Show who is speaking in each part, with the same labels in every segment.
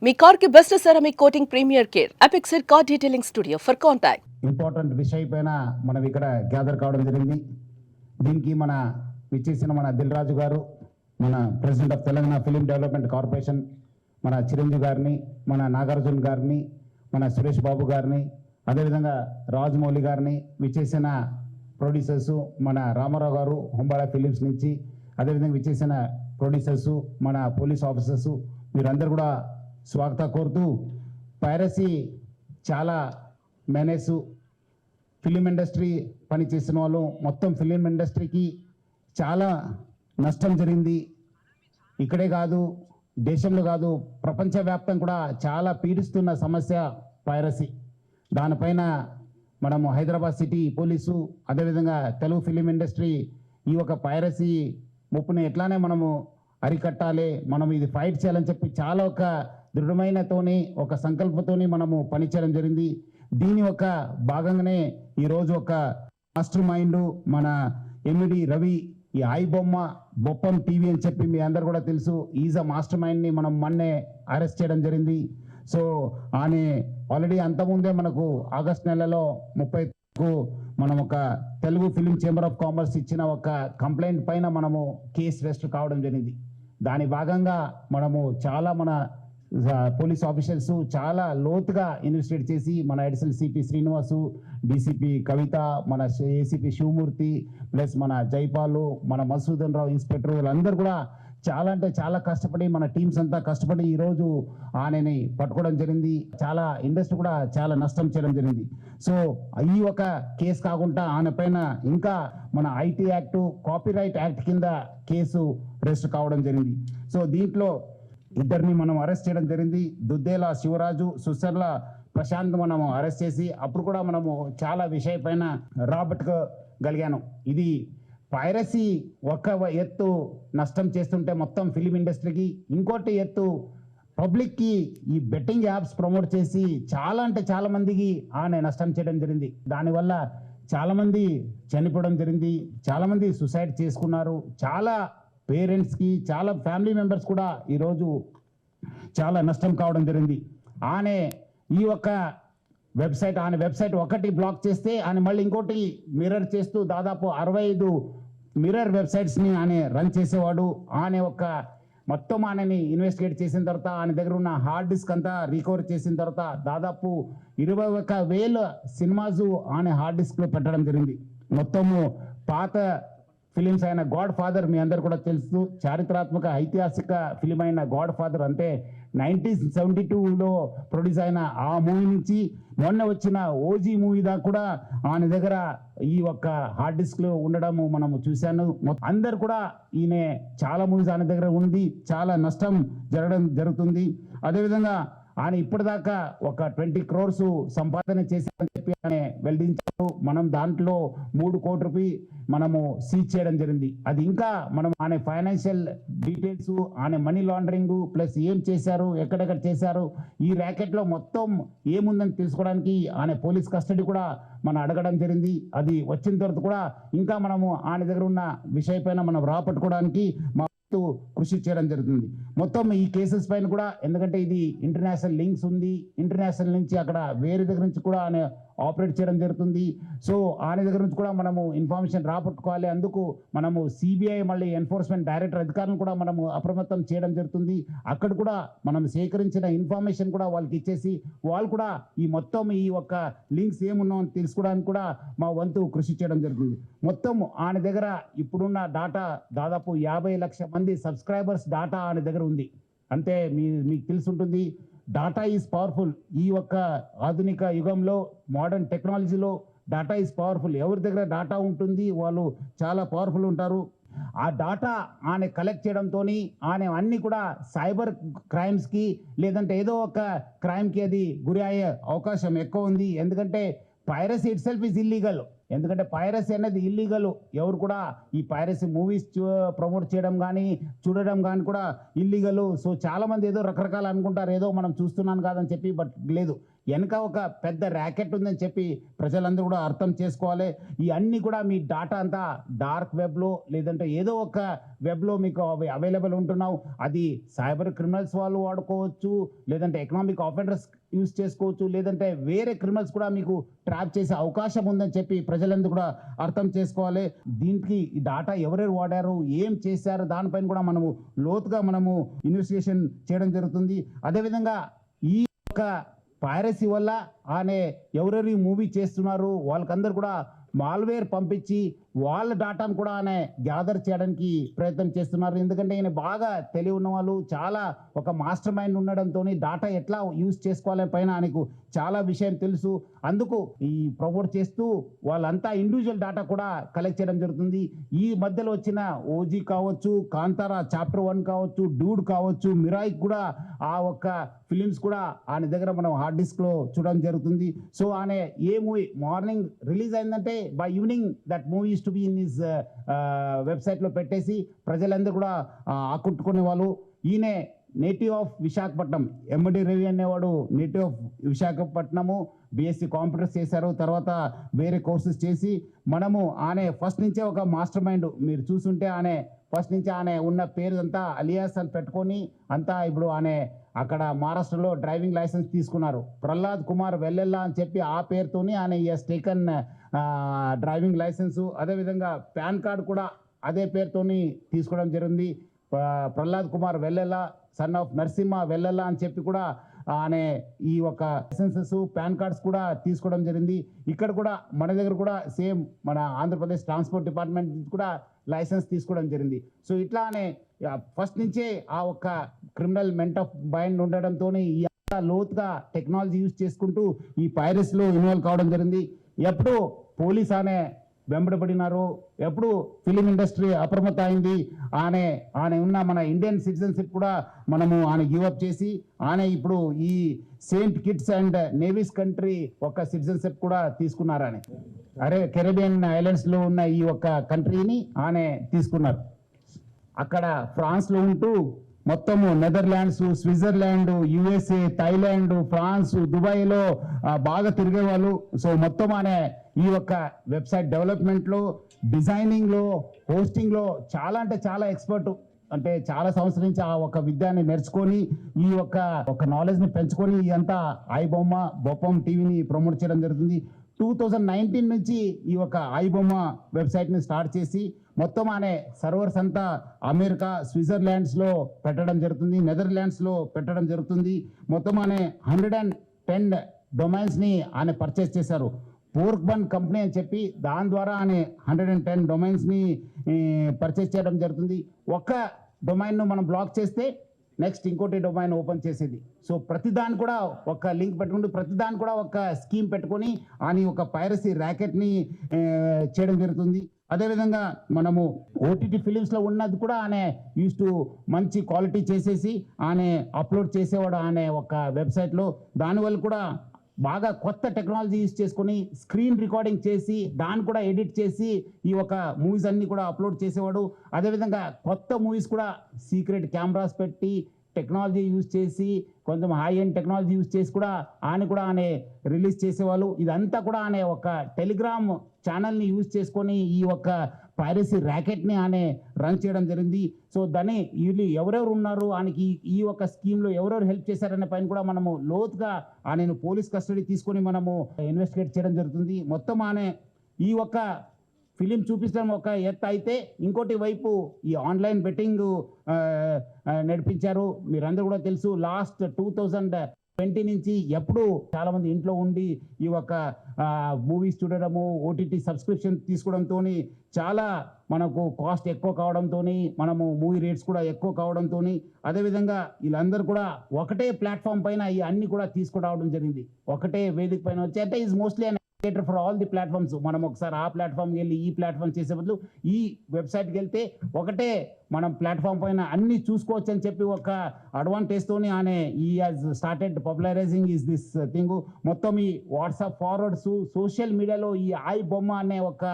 Speaker 1: మీ car కి best ceramic coating premier care Apexar car detailing studio for contact.
Speaker 2: Important విషయం పైన మనం ఇక్కడ గ్యాదర్ కావడం జరిగింది. దీనికి మన విచ్చేసిన మన దిల్ రాజు గారు, మన president of Telangana film development corporation, మన చిరంజీవి గారిని, మన నాగార్జున గారిని, మన సురేష్ బాబు గారిని, అదేవిధంగా రాజమౌళి గారిని, విచ్చేసిన ప్రొడ్యూసర్సు మన రామారావు గారు హుంబాళ ఫిలిమ్స్ నుంచి, అదేవిధంగా విచ్చేసిన ప్రొడ్యూసర్సు మన పోలీస్ ఆఫీసర్సు, మీరందరూ కూడా స్వాగత కోరుతూ, పైరసీ చాలా మేనేసు ఫిలిం ఇండస్ట్రీ పనిచేసిన వాళ్ళు మొత్తం ఫిలిం ఇండస్ట్రీకి చాలా నష్టం జరిగింది. ఇక్కడే కాదు, దేశంలో కాదు, ప్రపంచవ్యాప్తంగా కూడా చాలా పీడిస్తున్న సమస్య పైరసీ. దానిపైన మనము హైదరాబాద్ సిటీ పోలీసు, అదేవిధంగా తెలుగు ఫిలిం ఇండస్ట్రీ ఈ ఒక పైరసీ ముప్పుని ఎట్లానే మనము అరికట్టాలి, మనం ఇది ఫైట్ చేయాలని చెప్పి చాలా ఒక దృఢమైనతోని ఒక సంకల్పంతోని మనము పనిచేయడం జరిగింది. దీని ఒక భాగంగానే ఈరోజు ఒక మాస్టర్ మైండ్ మన ఎండి రవి, ఈ ఐ బొమ్మ బొప్పం టీవీ అని చెప్పి మీ అందరు కూడా తెలుసు, ఈజ్ అ మాస్టర్ మైండ్ని మనం మొన్నే అరెస్ట్ చేయడం జరిగింది. సో ఆయన ఆల్రెడీ అంతకుముందే మనకు ఆగస్ట్ నెలలో 30కు మనం ఒక Telugu film chamber of commerce ఇచ్చిన ఒక కంప్లైంట్ పైన మనము కేసు రిజిస్టర్ కావడం జరిగింది. దాని భాగంగా మనము చాలా మన పోలీస్ ఆఫీసర్స్ చాలా లోతుగా ఇన్వెస్టిగేట్ చేసి మన అడిషనల్ సిపి శ్రీనివాసు, డిసిపి కవిత, మన ఏసీపీ శివమూర్తి, ప్లస్ మన జైపాలు, మన మసూదన్ రావు ఇన్స్పెక్టర్, వీళ్ళందరూ కూడా చాలా అంటే చాలా కష్టపడి, మన టీమ్స్ అంతా కష్టపడి ఈరోజు ఆయనని పట్టుకోవడం జరిగింది. చాలా ఇండస్ట్రీ కూడా చాలా నష్టం చేయడం జరిగింది. సో ఈ ఒక కేసు కాకుండా ఆయన పైన ఇంకా మన ఐటీ యాక్ట్, కాపీరైట్ యాక్ట్ కింద కేసు రిజిస్టర్ కావడం జరిగింది. సో దీంట్లో ఇద్దరిని మనం అరెస్ట్ చేయడం జరిగింది. దుద్దేల శివరాజు, సుసర్ల ప్రశాంత్ మనము అరెస్ట్ చేసి అప్పుడు కూడా మనము చాలా విషయం పైన రాబట్టుకోగలిగాను. ఇది పైరసీ ఒక ఎత్తు నష్టం చేస్తుంటే మొత్తం ఫిలిం ఇండస్ట్రీకి, ఇంకోటి ఎత్తు పబ్లిక్కి ఈ బెట్టింగ్ యాప్స్ ప్రమోట్ చేసి చాలా అంటే చాలా మందికి ఆయన నష్టం చేయడం జరిగింది. దానివల్ల చాలామంది చనిపోవడం జరిగింది, చాలామంది సూసైడ్ చేసుకున్నారు, చాలా పేరెంట్స్కి, చాలా ఫ్యామిలీ మెంబర్స్ కూడా ఈరోజు చాలా నష్టం కావడం జరిగింది. ఆయన ఈ ఒక్క ఆయన వెబ్సైట్ ఒకటి బ్లాక్ చేస్తే ఆయన మళ్ళీ ఇంకోటి మిర్రర్ చేస్తూ దాదాపు 65 మిర్రర్ వెబ్సైట్స్ని ఆయన రన్ చేసేవాడు. ఆయన ఒక మొత్తం ఆయనని ఇన్వెస్టిగేట్ చేసిన తర్వాత ఆయన దగ్గర ఉన్న హార్డ్ డిస్క్ అంతా రికవర్ చేసిన తర్వాత దాదాపు 21,000 సినిమాస్ ఆయన హార్డ్ డిస్క్లో పెట్టడం జరిగింది. మొత్తము పాత ఫిలిమ్స్ అయిన గాడ్ ఫాదర్ మీ అందరు కూడా తెలుసు, చారిత్రాత్మక ఐతిహాసిక ఫిలిం అయిన గాడ్ ఫాదర్, అంటే 1972లో ప్రొడ్యూస్ అయిన ఆ మూవీ నుంచి మొన్న వచ్చిన ఓజీ మూవీ దాకా కూడా ఆయన దగ్గర ఈ ఒక్క హార్డ్ డిస్క్లో ఉండడము మనము చూశాను. అందరు కూడా ఈయన చాలా మూవీస్ ఆయన దగ్గర ఉంది, చాలా నష్టం జరుగుతుంది. అదేవిధంగా ఆయన ఇప్పటిదాకా ఒక 20 crores సంపాదన చేశారని చెప్పి ఆయన వెల్లడించారు. మనం దాంట్లో 3 కోట్ల రూపాయలు మనము సీజ్ చేయడం జరిగింది. అది ఇంకా మనం ఆయన ఫైనాన్షియల్ డీటెయిల్స్, ఆయన మనీ లాండరింగ్, ప్లస్ ఏం చేశారు, ఎక్కడెక్కడ చేశారు, ఈ ర్యాకెట్లో మొత్తం ఏముందని తెలుసుకోవడానికి ఆయన పోలీస్ కస్టడీ కూడా మనం అడగడం జరిగింది. అది వచ్చిన తర్వాత కూడా ఇంకా మనము ఆయన దగ్గర ఉన్న విషయం పైన మనం రాపట్టుకోవడానికి కృషి చేయడం జరుగుతుంది. మొత్తం ఈ కేసెస్ పైన కూడా, ఎందుకంటే ఇది ఇంటర్నేషనల్ లింక్స్ ఉంది, ఇంటర్నేషనల్ నుంచి అక్కడ వేరే దగ్గర నుంచి కూడా ఆయన ఆపరేట్ చేయడం జరుగుతుంది. సో ఆయన దగ్గర నుంచి కూడా మనము ఇన్ఫర్మేషన్ రాబట్టుకోవాలి. అందుకు మనము సిబిఐ మళ్ళీ ఎన్ఫోర్స్మెంట్ డైరెక్టర్ అధికారులను కూడా మనము అప్రమత్తం చేయడం జరుగుతుంది. అక్కడ కూడా మనం సేకరించిన ఇన్ఫర్మేషన్ కూడా వాళ్ళకి ఇచ్చేసి వాళ్ళు కూడా ఈ మొత్తం ఈ ఒక్క లింక్స్ ఏమున్నాయో తెలుసుకోవడానికి కూడా మా వంతు కృషి చేయడం జరుగుతుంది. మొత్తం ఆయన దగ్గర ఇప్పుడున్న డాటా దాదాపు 50 లక్షల మంది సబ్స్క్రైబర్స్ డాటా ఆయన దగ్గర ఉంది. అంటే మీకు తెలుసుంటుంది, డాటా ఈజ్ పవర్ఫుల్. ఈ ఒక్క ఆధునిక యుగంలో, మోడర్న్ టెక్నాలజీలో డాటా ఈజ్ పవర్ఫుల్. ఎవరి దగ్గర డాటా ఉంటుంది వాళ్ళు చాలా పవర్ఫుల్ ఉంటారు. ఆ డాటా ఆయన కలెక్ట్ చేయడంతో ఆయన అన్ని కూడా సైబర్ క్రైమ్స్కి లేదంటే ఏదో ఒక క్రైమ్కి అది గురి అయ్యే అవకాశం ఎక్కువ ఉంది. ఎందుకంటే piracy itself is illegal. ఎందుకంటే పైరసీ అనేది ఇల్లీగల్. ఎవరు కూడా ఈ పైరసీ మూవీస్ ప్రమోట్ చేయడం కానీ చూడడం కానీ కూడా ఇల్లీగల్. సో చాలామంది ఏదో రకరకాలు అనుకుంటారు, ఏదో మనం చూస్తున్నాను కాదని చెప్పి, బట్ లేదు. వెనక ఒక పెద్ద ర్యాకెట్ ఉందని చెప్పి ప్రజలందరూ కూడా అర్థం చేసుకోవాలి. ఈ అన్ని కూడా మీ డాటా అంతా డార్క్ వెబ్లో లేదంటే ఏదో ఒక వెబ్లో మీకు అవైలబుల్ ఉంటున్నావు. అది సైబర్ క్రిమినల్స్ వాళ్ళు వాడుకోవచ్చు, లేదంటే ఎకనామిక్ ఆఫెండర్స్ యూజ్ చేసుకోవచ్చు, లేదంటే వేరే క్రిమినల్స్ కూడా మీకు ట్రాప్ చేసే అవకాశం ఉందని చెప్పి ప్రజలందరూ కూడా అర్థం చేసుకోవాలి. దీనికి ఈ డాటా ఎవరెవరు వాడారు, ఏం చేశారు, దానిపైన కూడా మనము లోతుగా మనము ఇన్వెస్టిగేషన్ చేయడం జరుగుతుంది. అదేవిధంగా ఈ యొక్క పైరసీ వల్ల ఆనే ఎవరెవరు మూవీ చేస్తున్నారు వాళ్ళకందరూ కూడా మాల్వేర్ పంపించి వాళ్ళ డాటాను కూడా ఆయన గ్యాదర్ చేయడానికి ప్రయత్నం చేస్తున్నారు. ఎందుకంటే ఈయన బాగా తెలివి ఉన్న వాళ్ళు, చాలా ఒక మాస్టర్ మైండ్ ఉండడంతో డాటా ఎట్లా యూజ్ చేసుకోవాలని పైన ఆయనకు చాలా విషయం తెలుసు. అందుకు ఈ ప్రమోట్ చేస్తూ వాళ్ళంతా ఇండివిజువల్ డాటా కూడా కలెక్ట్ చేయడం జరుగుతుంది. ఈ మధ్యలో వచ్చిన ఓజీ కావచ్చు, కాంతారా చాప్టర్ 1 కావచ్చు, డూడ్ కావచ్చు, మిరాయి కూడా ఆ ఒక్క ఫిలిమ్స్ కూడా ఆయన దగ్గర మనం హార్డ్ డిస్క్ లో చూడడం జరుగుతుంది. సో ఆయన ఏ మూవీ మార్నింగ్ రిలీజ్ అయిందంటే by evening that movie to be in his website లో పెట్టేసి ప్రజలందరూ కూడా ఆకట్టుకునే వాళ్ళు. ఈయనే నేటివ్ ఆఫ్ విశాఖపట్నం, ఎండి రవి అనేవాడు native of Visakhapatnam, BSc computers చేశారు. తర్వాత వేరే కోర్సెస్ చేసి మనము ఆయన ఫస్ట్ నుంచే ఒక మాస్టర్ మైండ్. మీరు చూసుంటే ఆయన ఫస్ట్ నుంచి ఆయన ఉన్న పేరు అంతా అలియాస్ అని పెట్టుకొని అంతా ఇప్పుడు ఆయన అక్కడ మహారాష్ట్రలో డ్రైవింగ్ లైసెన్స్ తీసుకున్నారు. ప్రహ్లాద్ కుమార్ వెల్లెల్లా అని చెప్పి ఆ పేరుతోని ఆయన ఎస్ టేకన్ డ్రైవింగ్ లైసెన్సు. అదేవిధంగా పాన్ కార్డు కూడా అదే పేరుతోని తీసుకోవడం జరిగింది. ప్రహ్లాద్ కుమార్ వెల్లెల్లా, సన్ ఆఫ్ నరసింహ వెల్లెల్లా అని చెప్పి కూడా ఆయన ఈ ఒక లైసెన్సెస్, పాన్ కార్డ్స్ కూడా తీసుకోవడం జరిగింది. ఇక్కడ కూడా మన దగ్గర కూడా సేమ్ మన ఆంధ్రప్రదేశ్ ట్రాన్స్పోర్ట్ డిపార్ట్మెంట్ కూడా లైసెన్స్ తీసుకోవడం జరిగింది. సో ఇట్లానే ఫస్ట్ నుంచే ఆ ఒక్క క్రిమినల్ మెంట్ ఆఫ్ మైండ్ ఉండడంతో ఈ లోతుగా టెక్నాలజీ యూజ్ చేసుకుంటూ ఈ పైరసీలో ఇన్వాల్వ్ కావడం జరిగింది. ఎప్పుడు పోలీస్ అనే వెంబడబడినారు, ఎప్పుడు ఫిలిం ఇండస్ట్రీ అప్రమత్త అయింది. ఆయన ఉన్న మన ఇండియన్ సిటిజన్షిప్ కూడా మనము ఆయన గివప్ చేసి ఆయన ఇప్పుడు ఈ Saint Kitts and navies country ఒక సిటిజన్షిప్ కూడా తీసుకున్నారు. కెరేబియన్ ఐలాండ్స్ లో ఉన్న ఈ ఒక్క కంట్రీని ఆయన తీసుకున్నారు. అక్కడ ఫ్రాన్స్ లో ఉంటూ మొత్తము Netherlands, Switzerland, USA, Thailand, France, దుబాయ్లో బాగా తిరిగేవాళ్ళు. సో మొత్తం అనే ఈ యొక్క వెబ్సైట్ డెవలప్మెంట్లో, డిజైనింగ్లో, హోస్టింగ్లో చాలా అంటే చాలా ఎక్స్పర్ట్. అంటే చాలా సంవత్సరం నుంచి ఆ ఒక విద్యాన్ని నేర్చుకొని ఈ ఒక నాలెడ్జ్ని పెంచుకొని ఇదంతా ఐబొమ్మ బొప్పం టీవీని ప్రమోట్ చేయడం జరుగుతుంది. 2019 నుంచి ఈ ఒక ఐబొమ్మ వెబ్సైట్ని స్టార్ట్ చేసి మొత్తం అనే సర్వర్స్ అంతా అమెరికా, స్విట్జర్లాండ్స్లో పెట్టడం జరుగుతుంది, నెదర్లాండ్స్లో పెట్టడం జరుగుతుంది. మొత్తం అనే 110 డొమైన్స్ని ఆయన పర్చేస్ చేశారు. పోర్క్ బన్ కంపెనీ అని చెప్పి దాని ద్వారా ఆయన 110 డొమైన్స్ని పర్చేస్ చేయడం జరుగుతుంది. ఒక్క డొమైన్ను మనం బ్లాక్ చేస్తే నెక్స్ట్ ఇంకోటి డొమైన్ ఓపెన్ చేసేది. సో ప్రతిదాన్ని కూడా ఒక లింక్ పెట్టుకుంటూ ప్రతిదాన్ని కూడా ఒక స్కీమ్ పెట్టుకొని అని ఒక పైరసీ ర్యాకెట్ని చేయడం జరుగుతుంది. అదేవిధంగా మనము ఓటీటీ ఫిలిమ్స్లో ఉన్నది కూడా ఆయన యూస్ టు మంచి క్వాలిటీ చేసేసి ఆయన అప్లోడ్ చేసేవాడు ఆయన ఒక వెబ్సైట్లో. దానివల్ల కూడా బాగా కొత్త టెక్నాలజీ యూస్ చేసుకొని స్క్రీన్ రికార్డింగ్ చేసి దాన్ని కూడా ఎడిట్ చేసి ఈ ఒక మూవీస్ అన్ని కూడా అప్లోడ్ చేసేవాడు. అదేవిధంగా కొత్త మూవీస్ కూడా సీక్రెట్ కెమెరాస్ పెట్టి టెక్నాలజీ యూజ్ చేసి కొంచెం హై ఎండ్ టెక్నాలజీ యూజ్ చేసి కూడా ఆయన రిలీజ్ చేసేవాళ్ళు. ఇదంతా కూడా ఆయన ఒక టెలిగ్రామ్ ఛానల్ని యూజ్ చేసుకొని ఈ ఒక పైరసీ ర్యాకెట్ని ఆయన రన్ చేయడం జరిగింది. సో దాన్ని వీళ్ళు ఎవరెవరు ఉన్నారు, ఆయనకి ఈ ఒక స్కీమ్లో ఎవరెవరు హెల్ప్ చేశారనే పైన కూడా మనము లోతుగా ఆయనను పోలీస్ కస్టడీ తీసుకొని మనము ఇన్వెస్టిగేట్ చేయడం జరుగుతుంది. మొత్తం ఆయన ఈ ఒక ఫిలిం చూపించడం ఒక ఎత్తు అయితే ఇంకోటి వైపు ఈ ఆన్లైన్ బెట్టింగ్ నడిపించారు. మీరందరూ కూడా తెలుసు, లాస్ట్ 2020 నుంచి ఎప్పుడు చాలా మంది ఇంట్లో ఉండి ఈ ఒక మూవీస్ చూడడము, ఓటీటీ సబ్స్క్రిప్షన్ తీసుకోవడంతో చాలా మనకు కాస్ట్ ఎక్కువ కావడంతో మనము మూవీ రేట్స్ కూడా ఎక్కువ కావడంతో అదేవిధంగా వీళ్ళందరూ కూడా ఒకటే ప్లాట్ఫామ్ పైన ఈ అన్ని కూడా తీసుకురావడం జరిగింది. ఒకటే వేదిక పైన వచ్చి అంటే is mostly for all the platforms. మనం ఒకసారి ఆ ప్లాట్ఫామ్కి వెళ్ళి ఈ ప్లాట్ఫామ్ చేసే బదులు ఈ వెబ్సైట్కి వెళ్తే ఒకటే మనం ప్లాట్ఫామ్ పైన అన్ని చూసుకోవచ్చు అని చెప్పి ఒక అడ్వాంటేజ్తోని ఆయన ఈ has started popularising is this thing. మొత్తం ఈ వాట్సాప్ ఫార్వర్డ్స్, సోషల్ మీడియాలో ఈ ఐబొమ్మ అనే ఒక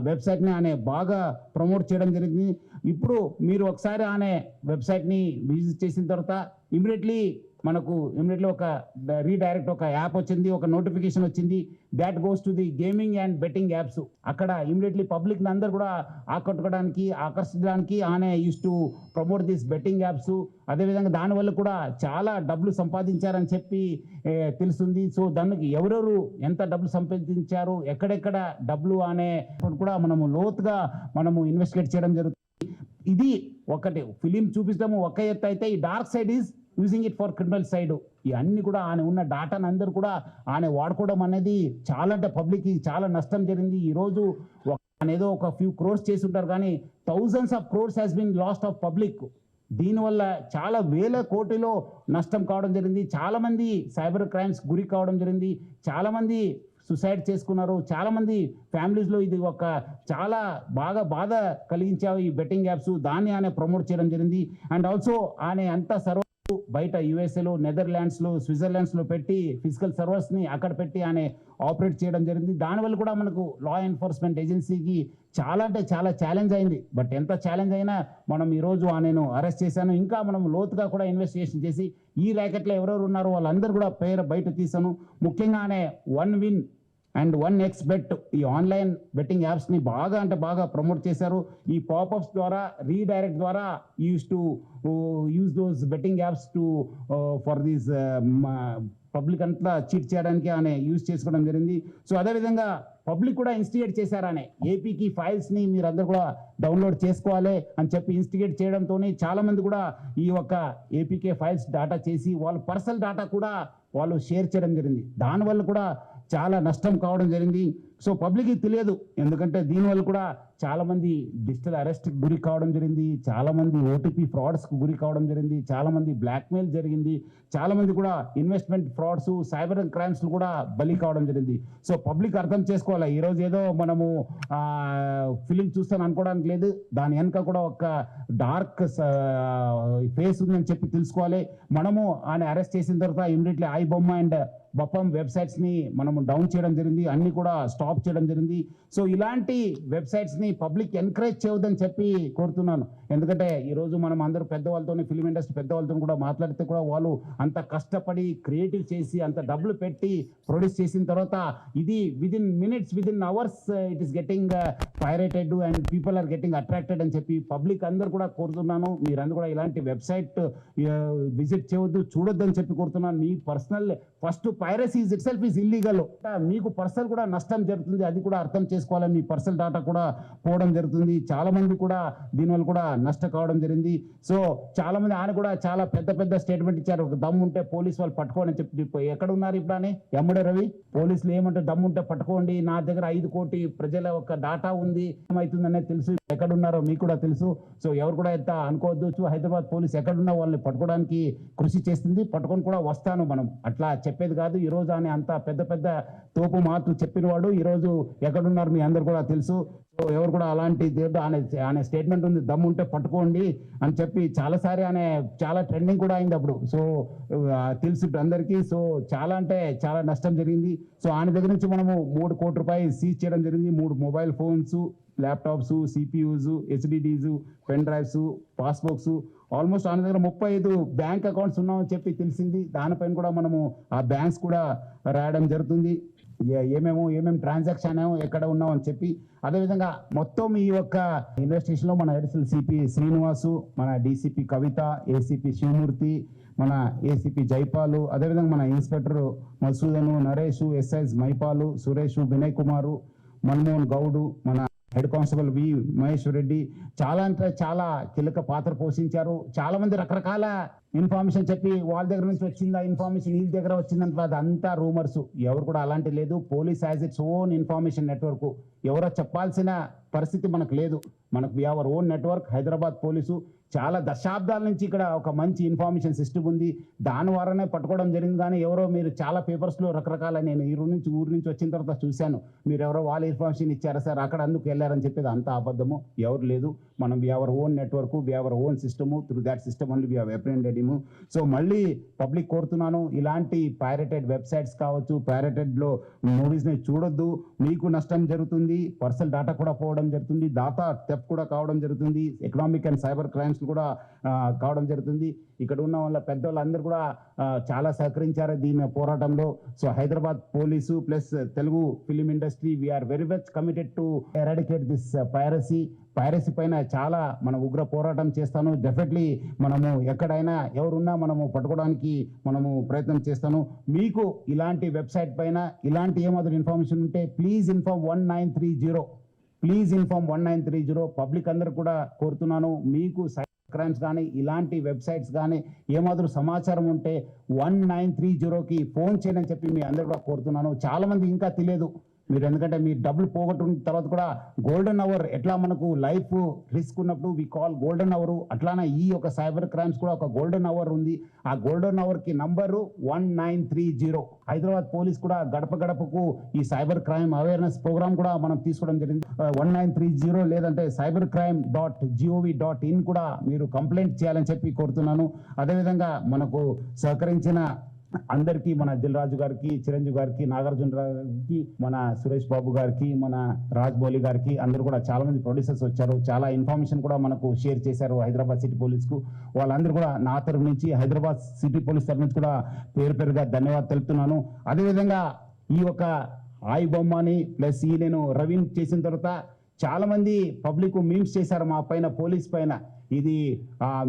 Speaker 2: వెబ్సైట్ని ఆయన బాగా ప్రమోట్ చేయడం జరిగింది. ఇప్పుడు మీరు ఒకసారి ఆయన వెబ్సైట్ని విజిట్ చేసిన తర్వాత ఇమీడియట్లీ మనకు ఇమీడియట్లీ ఒక రీడైరెక్ట్ ఒక యాప్ వచ్చింది, ఒక నోటిఫికేషన్ వచ్చింది, that goes to the gaming and betting apps. అక్కడ ఇమీడియట్లీ పబ్లిక్ అందరూ కూడా ఆకట్టుకోవడానికి, ఆకర్షించడానికి ఆనే use to promote this betting apps. అదేవిధంగా దానివల్ల కూడా చాలా డబ్బులు సంపాదించారని చెప్పి తెలుస్తుంది. సో దానికి ఎవరెవరు ఎంత డబ్బులు సంపాదించారు, ఎక్కడెక్కడ డబ్బులు అనే కూడా మనము లోతుగా మనము ఇన్వెస్టిగేట్ చేయడం జరుగుతుంది. ఇది ఒకటి ఫిలిం చూపిస్తాము ఒక ఎత్తు అయితే, ఈ dark side is using it for criminal side. ఈ అన్ని కూడా ఆయన ఉన్న డాటాను అందరూ కూడా ఆయన వాడుకోవడం అనేది చాలా అంటే పబ్లిక్కి చాలా నష్టం జరిగింది. ఈరోజు ఆయన ఏదో ఒక ఫ్యూ క్రోర్స్ చేసి ఉంటారు, కానీ thousands of crores has been lost of public. దీనివల్ల చాలా వేల కోటిలో నష్టం కావడం జరిగింది. చాలామంది సైబర్ క్రైమ్స్ గురి కావడం జరిగింది. చాలామంది సుసైడ్ చేసుకున్నారు. చాలామంది ఫ్యామిలీస్లో ఇది ఒక చాలా బాధ కలిగించావు ఈ బెట్టింగ్ యాప్స్. దాన్ని ఆయన ప్రమోట్ చేయడం జరిగింది. అండ్ ఆల్సో ఆయన అంతా సర్వర్ బయట యుఎస్ఏలో, నెదర్లాండ్స్లో, స్విట్జర్లాండ్స్లో పెట్టి ఫిజికల్ సర్వర్స్ని అక్కడ పెట్టి ఆయన ఆపరేట్ చేయడం జరిగింది. దానివల్ల కూడా మనకు లా ఎన్ఫోర్స్మెంట్ ఏజెన్సీకి చాలా అంటే చాలా ఛాలెంజ్ అయింది. బట్ ఎంత ఛాలెంజ్ అయినా మనం ఈరోజు నేను అరెస్ట్ చేశాను. ఇంకా మనం లోతుగా కూడా ఇన్వెస్టిగేషన్ చేసి ఈ ర్యాకెట్లో ఎవరెవరు ఉన్నారో వాళ్ళందరూ కూడా పేరు బయట తీసాను. ముఖ్యంగానే 1win అండ్ 1xBet ఈ ఆన్లైన్ బెట్టింగ్ యాప్స్ని బాగా ప్రమోట్ చేశారు. ఈ పాపప్స్ ద్వారా, రీడైరెక్ట్ ద్వారా use to use those betting apps to for these public అంతా చీట్ చేయడానికి ఆయన యూజ్ చేసుకోవడం జరిగింది. సో అదేవిధంగా పబ్లిక్ కూడా ఇన్స్టిగేట్ చేశారనే ఏపీకి ఫైల్స్ని మీరందరూ కూడా డౌన్లోడ్ చేసుకోవాలి అని చెప్పి ఇన్స్టిగేట్ చేయడంతో చాలామంది కూడా ఈ యొక్క ఏపీకే ఫైల్స్ డాటా చేసి వాళ్ళ పర్సనల్ డాటా కూడా వాళ్ళు షేర్ చేయడం జరిగింది. దానివల్ల కూడా చాలా నష్టం కావడం జరిగింది. సో పబ్లిక్కి తెలియదు, ఎందుకంటే దీనివల్ల కూడా చాలామంది డిజిటల్ అరెస్ట్కి గురి కావడం జరిగింది. చాలామంది ఓటీపీ ఫ్రాడ్స్కి గురి కావడం జరిగింది. చాలామంది బ్లాక్మెయిల్ జరిగింది. చాలామంది కూడా ఇన్వెస్ట్మెంట్ ఫ్రాడ్స్, సైబర్ క్రైమ్స్ కూడా బలి కావడం జరిగింది. సో పబ్లిక్ అర్థం చేసుకోవాలి. ఈరోజు ఏదో మనము ఫిలిం చూస్తాను అనుకోవడానికి లేదు, దాని వెనక కూడా ఒక డార్క్ ఫేస్ ఉందని చెప్పి తెలుసుకోవాలి. మనము ఆయన అరెస్ట్ చేసిన తర్వాత ఇమీడియట్లీ ఐబొమ్మ అండ్ బపం వెబ్సైట్స్ని మనము డౌన్ చేయడం జరిగింది, అన్ని కూడా స్టాప్ చేయడం జరిగింది. సో ఇలాంటి వెబ్సైట్స్ని పబ్లిక్ ఎంకరేజ్ చేయవద్దని చెప్పి కోరుతున్నాను. ఎందుకంటే ఈరోజు మనం అందరూ పెద్దవాళ్ళతో, ఫిలిం ఇండస్ట్రీ పెద్దవాళ్ళతో కూడా మాట్లాడితే కూడా వాళ్ళు అంత కష్టపడి క్రియేటివ్ చేసి అంత డబ్బులు పెట్టి ప్రొడ్యూస్ చేసిన తర్వాత ఇది within minutes, within hours it is getting pirated and people are getting attracted అని చెప్పి పబ్లిక్ అందరూ కూడా కోరుతున్నాను. మీరందరూ కూడా ఇలాంటి వెబ్సైట్ విజిట్ చేయవద్దు, చూడొద్దు అని చెప్పి కోరుతున్నాను. మీ personal first piracy itself is illegal. మీకు పర్సనల్ కూడా నష్టం జరుగుతుంది, అది కూడా అర్థం చేసుకోవాలి. మీ పర్సనల్ డేటా కూడా పోవడం జరుగుతుంది. చాలా మంది కూడా దీనివల్ల కూడా నష్ట కావడం జరిగింది. సో చాలా మంది ఆయన కూడా చాలా పెద్ద స్టేట్మెంట్ ఇచ్చారు. ఒక దమ్ము ఉంటే పోలీసు వాళ్ళు పట్టుకోండి అని చెప్పి. ఎక్కడ ఉన్నారు ఇప్పుడు అని ఎమ్మడే రవి? పోలీసులు ఏమంటే దమ్ము ఉంటే పట్టుకోండి, నా దగ్గర 5 కోటి ప్రజల ఒక డాటా ఉంది, ఏమవుతుందనే తెలుసు, ఎక్కడున్నారో మీకు కూడా తెలుసు. సో ఎవరు కూడా ఎంత అనుకోవద్దు. హైదరాబాద్ పోలీస్ ఎక్కడున్నా వాళ్ళని పట్టుకోవడానికి కృషి చేస్తుంది, పట్టుకొని కూడా వస్తాను. మనం అట్లా చెప్పేది కాదు. ఈ రోజు ఆయన అంత పెద్ద తోపు మాటలు చెప్పినవాడు. ఈరోజు ఎక్కడున్నారు మీ అందరు కూడా తెలుసు. సో ఎవరు కూడా అలాంటి ఆయన స్టేట్మెంట్ ఉంది, దమ్ము ఉంటే పట్టుకోండి అని చెప్పి చాలాసారి ఆయన చాలా ట్రెండింగ్ కూడా అయింది అప్పుడు. సో తెలుసు అందరికీ. సో చాలా అంటే చాలా నష్టం జరిగింది. సో ఆయన దగ్గర నుంచి మనము 3 కోట్ల రూపాయలు సీజ్ చేయడం జరిగింది. 3 mobile phones, laptops, CPUs, HDDs, pen drives, passbooks, almost ఆయన దగ్గర 35 బ్యాంక్ అకౌంట్స్ ఉన్నామని చెప్పి తెలిసింది. దానిపైన కూడా మనము ఆ బ్యాంక్స్ కూడా రాయడం జరుగుతుంది, ఏమేమి ట్రాన్సాక్షన్ ఎక్కడ ఉన్నాం అని చెప్పి. అదేవిధంగా మొత్తం ఈ యొక్క ఇన్వెస్టిగేషన్లో మన అడిషనల్ సిపి శ్రీనివాసు, మన డిసిపి కవిత, ఏసీపీ శివమూర్తి, మన ఏసీపీ జైపాలు, అదేవిధంగా మన ఇన్స్పెక్టర్ మసూదను, నరేష్, ఎస్ఐస్ మైపాలు, సురేష్, వినయ్ కుమారు, మన్మోహన్ గౌడు, మన హెడ్ కానిస్టేబుల్ వి మహేశ్వర్ రెడ్డి చాలా అంటే చాలా కీలక పాత్ర పోషించారు. చాలా మంది రకరకాల ఇన్ఫర్మేషన్ చెప్పి వాళ్ళ దగ్గర నుంచి వచ్చిందా ఇన్ఫర్మేషన్, వీళ్ళ దగ్గర వచ్చిందంటే అదంతా రూమర్స్. ఎవరు కూడా అలాంటి లేదు. Police has its own information network. ఎవరో చెప్పాల్సిన పరిస్థితి మనకు లేదు. మనకు we our own network. Hyderabad police చాలా దశాబ్దాల నుంచి ఇక్కడ ఒక మంచి ఇన్ఫర్మేషన్ సిస్టమ్ ఉంది. దాని ద్వారానే పట్టుకోవడం జరిగింది. కానీ ఎవరో మీరు చాలా పేపర్స్లో రకరకాల, నేను ఊరు నుంచి వచ్చిన తర్వాత చూశాను, మీరు ఎవరో వాళ్ళ ఇన్ఫర్మేషన్ ఇచ్చారా సార్, అక్కడ అందుకు వెళ్ళారని చెప్పేది అంత అబద్ధము. ఎవరు లేదు. మనం we our own network, we our own system. Through that system only we have apprehended him. So మళ్ళీ పబ్లిక్ కోరుతున్నాను, ఇలాంటి పైరేటెడ్ వెబ్సైట్స్ కావచ్చు, పైరేటెడ్లో మూవీస్ని చూడొద్దు. మీకు నష్టం జరుగుతుంది, పర్సనల్ డాటా కూడా పోవడం జరుగుతుంది, డాటా థెఫ్ట్ కూడా కావడం జరుగుతుంది, economic and cyber crimes information కూడా కావడం జరుగుతుంది. ఇక్కడ ఉన్న వాళ్ళ పెద్దవాళ్ళందరూ కూడా చాలా సహకరించారు దీని పోరాటంలో. So Hyderabad police plus Telugu film industry we are very much committed to eradicate this piracy పైన చాలా మన ఉగ్ర పోరాటం చేస్తాను. డెఫినెట్లీ మనము ఎక్కడైనా ఎవరున్నా మనము పట్టుకోవడానికి మనము ప్రయత్నం చేస్తాను. మీకు ఇలాంటి వెబ్సైట్ పైన ఇలాంటి ఏమాత్రం ఇన్ఫర్మేషన్ ఉంటే please inform 1930. Please inform 1930. Public అందరూ కూడా కోరుతున్నాను, మీకు సైబర్ క్రైమ్స్ కానీ ఇలాంటి వెబ్సైట్స్ కానీ ఏమాత్రం సమాచారం ఉంటే 1930కి ఫోన్ చేయని చెప్పి మీ అందరూ కూడా కోరుతున్నాను. చాలా మంది ఇంకా తెలియదు మీరు, ఎందుకంటే మీ డబ్బులు పోగొట్టిన తర్వాత కూడా గోల్డెన్ అవర్ ఎట్లా మనకు లైఫ్ రిస్క్ ఉన్నప్పుడు వి కాల్ గోల్డెన్ అవర్, అట్లానే ఈ యొక్క సైబర్ క్రైమ్స్ కూడా ఒక గోల్డెన్ అవర్ ఉంది. ఆ గోల్డెన్ అవర్ కి నంబరు 1930. హైదరాబాద్ పోలీస్ కూడా గడప గడపకు ఈ సైబర్ క్రైమ్ అవేర్నెస్ ప్రోగ్రామ్ కూడా మనం తీసుకోవడం జరిగింది. 1930 లేదంటే cybercrime.gov.in కూడా మీరు కంప్లైంట్ చేయాలని చెప్పి కోరుతున్నాను. అదేవిధంగా మనకు సహకరించిన అందరికీ, మన దిల్ రాజు గారికి, చిరంజీవి గారికి, నాగార్జున గారికి, మన సురేష్ బాబు గారికి, మన రాజ్మౌళి గారికి, అందరూ కూడా చాలా మంది ప్రొడ్యూసర్స్ వచ్చారు. చాలా ఇన్ఫర్మేషన్ కూడా మనకు షేర్ చేశారు హైదరాబాద్ సిటీ పోలీస్కు. వాళ్ళందరూ కూడా నా తరఫు నుంచి, హైదరాబాద్ సిటీ పోలీస్ తరఫు నుంచి కూడా పేరుగా ధన్యవాదాలు తెలుపుతున్నాను. అదేవిధంగా ఈ యొక్క ఆయి బొమ్మని ప్లస్ ఈ నేను రవిని చేసిన తర్వాత చాలా మంది పబ్లిక్ మీమ్స్ చేశారు మా పైన, పోలీస్ పైన. ఇది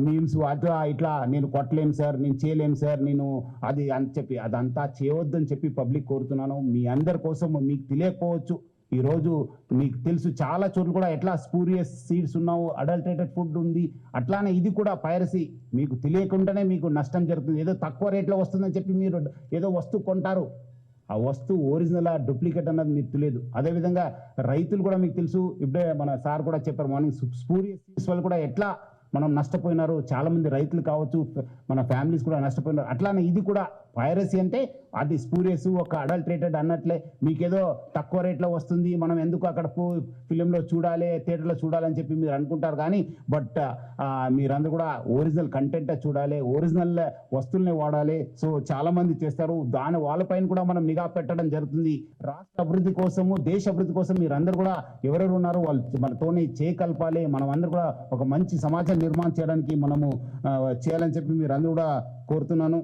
Speaker 2: మీమ్స్ అట్లా ఇట్లా నేను కొట్టలేము సార్, నేను చేయలేము సార్, నేను అది అని చెప్పి అదంతా చేయవద్దని చెప్పి పబ్లిక్ కోరుతున్నాను. మీ అందరి కోసం, మీకు తెలియకపోవచ్చు, ఈరోజు మీకు తెలుసు చాలా చోట్ల కూడా ఎట్లా స్పూరియస్ సీడ్స్ ఉన్నావు, అడల్టరేటెడ్ ఫుడ్ ఉంది. అట్లానే ఇది కూడా పైరసీ, మీకు తెలియకుండానే మీకు నష్టం జరుగుతుంది. ఏదో తక్కువ రేట్లో వస్తుందని చెప్పి మీరు ఏదో వస్తువు కొంటారు, ఆ వస్తువు ఒరిజినల్ డూప్లికేట్ అన్నది మీకు తెలియదు. అదేవిధంగా రైతులు కూడా మీకు తెలుసు, ఇప్పుడే మన సార్ కూడా చెప్పారు మార్నింగ్, స్పూరియస్ సీడ్స్ వల్ల కూడా ఎట్లా మనం నష్టపోయినారు. చాలా మంది రైతులు కావచ్చు, మన ఫ్యామిలీస్ కూడా నష్టపోయినారు. అట్లానే ఇది కూడా పైరసీ అంటే అది స్పూరియస్, ఒక అడల్టరేటెడ్ అన్నట్లే. మీకేదో తక్కువ రేట్లో వస్తుంది, మనం ఎందుకు అక్కడ ఫిలింలో చూడాలి, థియేటర్లో చూడాలని చెప్పి మీరు అనుకుంటారు. కానీ బట్ మీరందరూ కూడా ఒరిజినల్ కంటెంట్ చూడాలి, ఒరిజినల్ వస్తువుల్ని వాడాలి. సో చాలా మంది చేస్తారు, దాని వాళ్ళపైన కూడా మనం నిఘా పెట్టడం జరుగుతుంది. రాష్ట్ర అభివృద్ధి కోసము, దేశ అభివృద్ధి కోసం మీరందరూ కూడా ఎవరెవరు ఉన్నారో వాళ్ళు మనతోనే చేయకల్పాలి. మనం అందరూ కూడా ఒక మంచి సమాజం నిర్మాణం చేయడానికి మనము చేయాలని చెప్పి మీరందరూ కూడా కోరుతున్నాను.